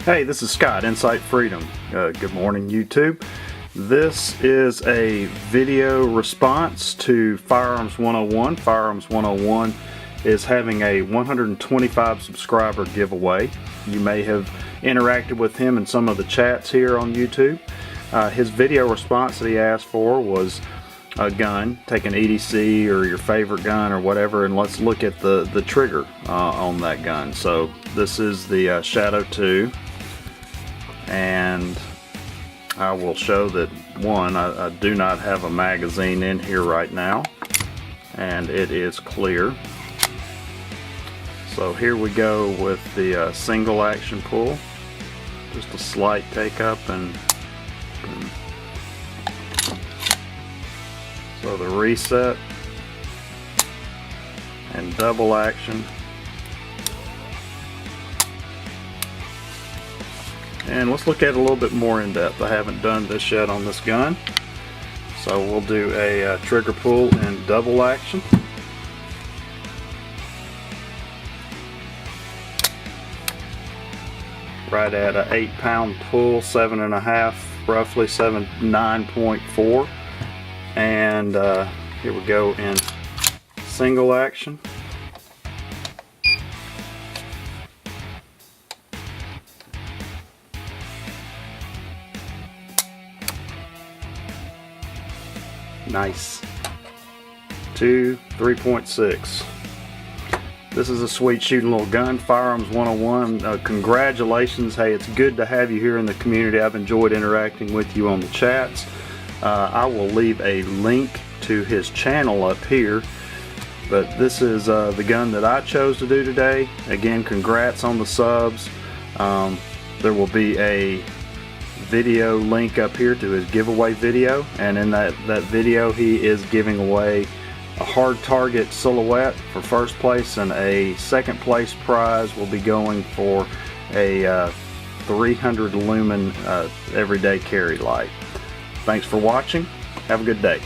Hey, this is Scott, Insight Freedom. Good morning, YouTube. This is a video response to Firearms 101. Firearms 101 is having a 125 subscriber giveaway. You may have interacted with him in some of the chats here on YouTube. His video response that he asked for was a gun. Take an EDC or your favorite gun or whatever, and let's look at the trigger on that gun. So this is the Shadow 2. And I will show that one, I do not have a magazine in here right now, and it is clear. So here we go with the single action pull, just a slight take up, and so the reset and double action. And let's look at it a little bit more in depth. I haven't done this yet on this gun, so we'll do a trigger pull and double action. Right at an 8-pound pull, 7.5, roughly 9.4. And here we go in single action. Nice. 3.6. This is a sweet shooting little gun, Firearms 101. Congratulations. Hey, it's good to have you here in the community. I've enjoyed interacting with you on the chats. I will leave a link to his channel up here, but this is the gun that I chose to do today. Again, congrats on the subs. There will be a video link up here to his giveaway video, and in that video he is giving away a hard target silhouette for first place, and a second place prize will be going for a 300 lumen everyday carry light. Thanks for watching. Have a good day.